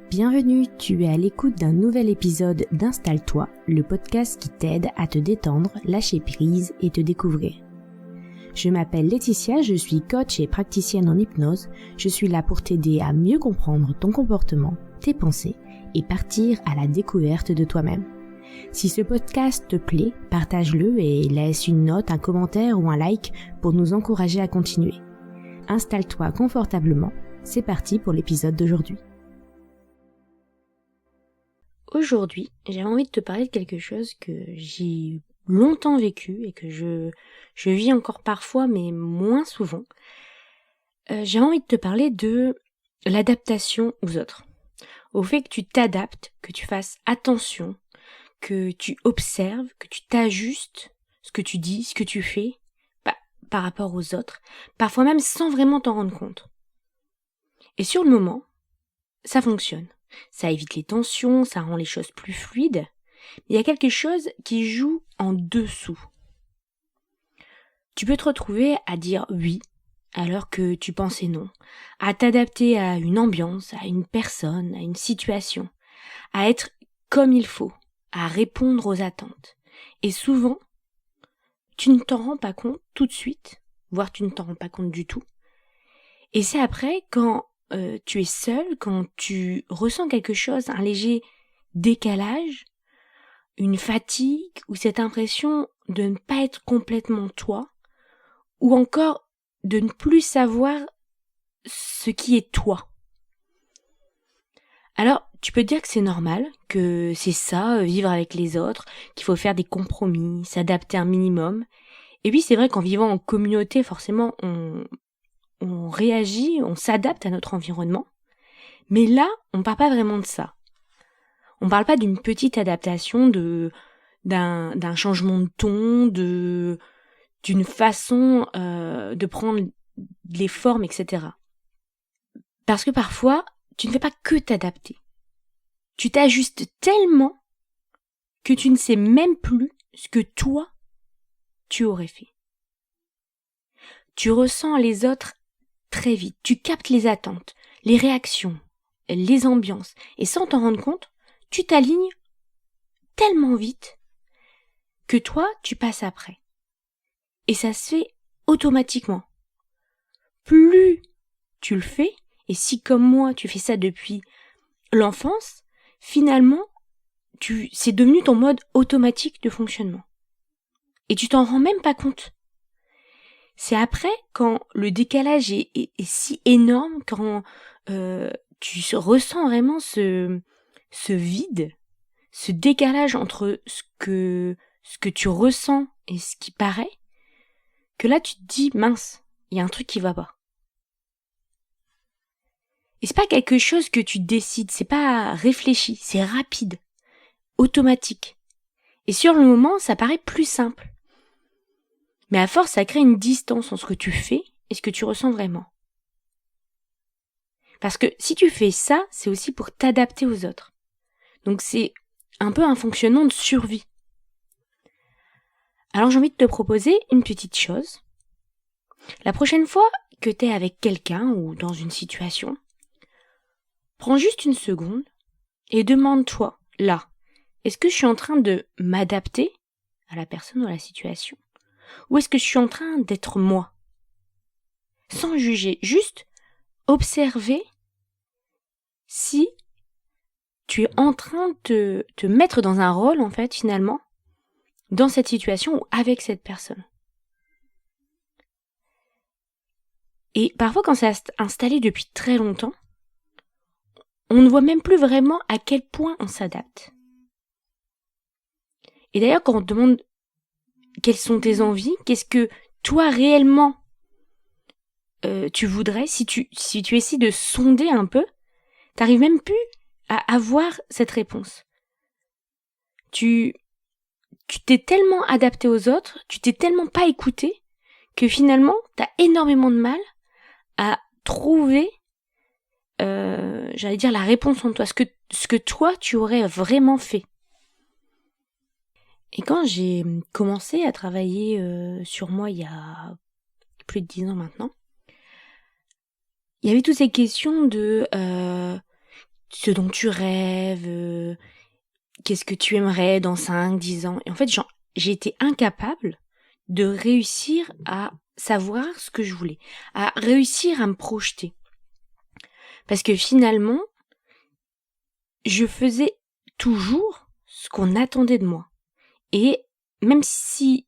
Bienvenue, tu es à l'écoute d'un nouvel épisode d'Installe-toi, le podcast qui t'aide à te détendre, lâcher prise et te découvrir. Je m'appelle Laetitia, je suis coach et praticienne en hypnose. Je suis là pour t'aider à mieux comprendre ton comportement, tes pensées et partir à la découverte de toi-même. Si ce podcast te plaît, partage-le et laisse une note, un commentaire ou un like pour nous encourager à continuer. Installe-toi confortablement, c'est parti pour l'épisode d'aujourd'hui. Aujourd'hui, j'avais envie de te parler de quelque chose que j'ai longtemps vécu et que je vis encore parfois, mais moins souvent. J'ai envie de te parler de l'adaptation aux autres. Au fait que tu t'adaptes, que tu fasses attention, que tu observes, que tu t'ajustes ce que tu dis, ce que tu fais par rapport aux autres, parfois même sans vraiment t'en rendre compte. Et sur le moment, ça fonctionne. Ça évite les tensions, ça rend les choses plus fluides. Il y a quelque chose qui joue en dessous. Tu peux te retrouver à dire oui alors que tu pensais non, à t'adapter à une ambiance, à une personne, à une situation, à être comme il faut, à répondre aux attentes. Et souvent, tu ne t'en rends pas compte tout de suite, voire tu ne t'en rends pas compte du tout. Et c'est après, quand tu es seul, quand tu ressens quelque chose, un léger décalage, une fatigue ou cette impression de ne pas être complètement toi, ou encore de ne plus savoir ce qui est toi. Alors, tu peux te dire que c'est normal, que c'est ça, vivre avec les autres, qu'il faut faire des compromis, s'adapter un minimum. Et puis c'est vrai qu'en vivant en communauté, forcément, on réagit, on s'adapte à notre environnement. Mais là, on parle pas vraiment de ça. On parle pas d'une petite adaptation, d'un changement de ton, d'une façon de prendre les formes, etc. Parce que parfois, tu ne fais pas que t'adapter. Tu t'ajustes tellement que tu ne sais même plus ce que toi, tu aurais fait. Tu ressens les autres très vite. Tu captes les attentes, les réactions, les ambiances. Et sans t'en rendre compte, tu t'alignes tellement vite que toi, tu passes après. Et ça se fait automatiquement. Plus tu le fais, et si comme moi, tu fais ça depuis l'enfance, finalement, c'est devenu ton mode automatique de fonctionnement. Et tu t'en rends même pas compte. C'est après, quand le décalage est si énorme, quand tu ressens vraiment ce vide, ce décalage entre ce que tu ressens et ce qui paraît, que là tu te dis, mince, il y a un truc qui va pas. Et c'est pas quelque chose que tu décides, c'est pas réfléchi, c'est rapide, automatique. Et sur le moment, ça paraît plus simple. Mais à force, ça crée une distance entre ce que tu fais et ce que tu ressens vraiment. Parce que si tu fais ça, c'est aussi pour t'adapter aux autres. Donc c'est un peu un fonctionnement de survie. Alors j'ai envie de te proposer une petite chose. La prochaine fois que tu es avec quelqu'un ou dans une situation, prends juste une seconde et demande-toi, là, est-ce que je suis en train de m'adapter à la personne ou à la situation ? Ou est-ce que je suis en train d'être moi ? Sans juger, juste observer si tu es en train de te mettre dans un rôle, en fait, finalement, dans cette situation ou avec cette personne. Et parfois, quand c'est installé depuis très longtemps, on ne voit même plus vraiment à quel point on s'adapte. Et d'ailleurs, quand on te demande quelles sont tes envies, qu'est-ce que toi réellement tu voudrais, si tu essaies de sonder un peu, t'arrives même plus à avoir cette réponse. Tu t'es tellement adapté aux autres, tu t'es tellement pas écouté, que finalement, t'as énormément de mal à trouver, j'allais dire, la réponse en toi, ce que toi, tu aurais vraiment fait. Et quand j'ai commencé à travailler sur moi il y a plus de 10 ans maintenant, il y avait toutes ces questions de ce dont tu rêves, qu'est-ce que tu aimerais dans 5, 10 ans. Et en fait, j'ai été incapable de réussir à savoir ce que je voulais, à réussir à me projeter. Parce que finalement, je faisais toujours ce qu'on attendait de moi. Et même si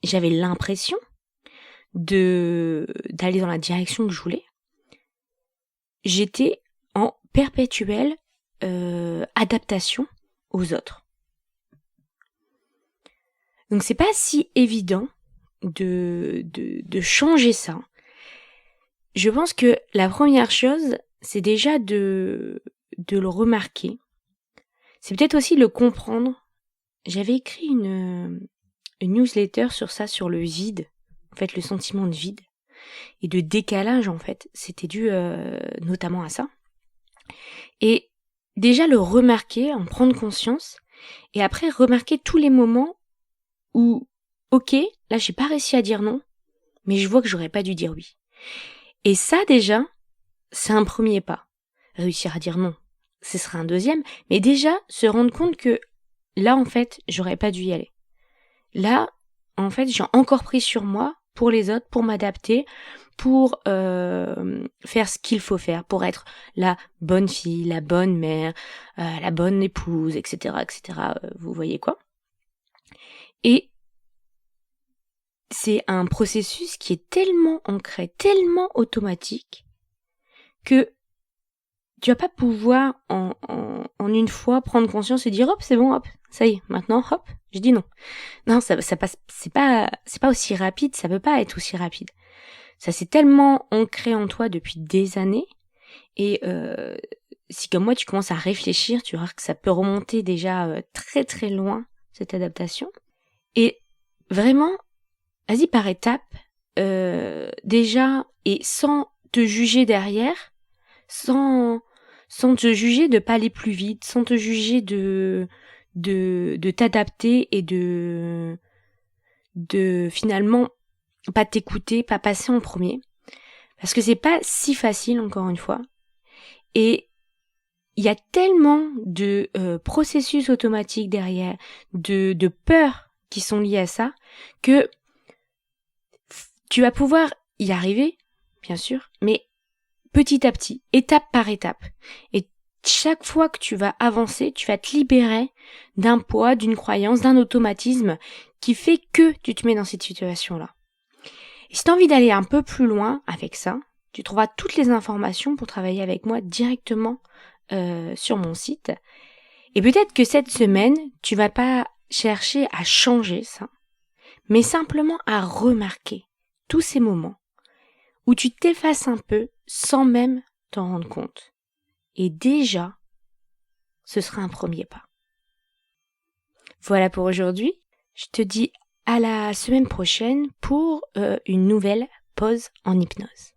j'avais l'impression d'aller dans la direction que je voulais, j'étais en perpétuelle adaptation aux autres. Donc c'est pas si évident de changer ça. Je pense que la première chose, c'est déjà de le remarquer. C'est peut-être aussi le comprendre. J'avais écrit une newsletter sur ça, sur le vide, en fait le sentiment de vide et de décalage en fait. C'était dû notamment à ça. Et déjà le remarquer, en prendre conscience, et après remarquer tous les moments où, ok, là j'ai pas réussi à dire non, mais je vois que j'aurais pas dû dire oui. Et ça déjà, c'est un premier pas. Réussir à dire non, ce sera un deuxième, mais déjà se rendre compte que là en fait, j'aurais pas dû y aller. Là, en fait, j'ai encore pris sur moi pour les autres, pour m'adapter, pour faire ce qu'il faut faire, pour être la bonne fille, la bonne mère, la bonne épouse, etc., etc. Vous voyez quoi ? Et c'est un processus qui est tellement ancré, tellement automatique, que tu vas pas pouvoir en une fois prendre conscience et dire hop, c'est bon, hop, ça y est, maintenant, hop, je dis non. Non, ça passe, c'est pas aussi rapide, ça peut pas être aussi rapide. Ça s'est tellement ancré en toi depuis des années, et si comme moi tu commences à réfléchir, tu verras que ça peut remonter déjà très très loin, cette adaptation. Et vraiment, vas-y par étapes, déjà, et sans te juger derrière, sans te juger de pas aller plus vite, sans te juger de t'adapter et de finalement pas t'écouter, pas passer en premier. Parce que c'est pas si facile, encore une fois. Et il y a tellement de processus automatiques derrière, de peurs qui sont liées à ça, que tu vas pouvoir y arriver, bien sûr, mais petit à petit, étape par étape. Et chaque fois que tu vas avancer, tu vas te libérer d'un poids, d'une croyance, d'un automatisme qui fait que tu te mets dans cette situation-là. Et si tu as envie d'aller un peu plus loin avec ça, tu trouveras toutes les informations pour travailler avec moi directement sur mon site. Et peut-être que cette semaine, tu vas pas chercher à changer ça, mais simplement à remarquer tous ces moments où tu t'effaces un peu sans même t'en rendre compte. Et déjà, ce sera un premier pas. Voilà pour aujourd'hui. Je te dis à la semaine prochaine pour une nouvelle pause en hypnose.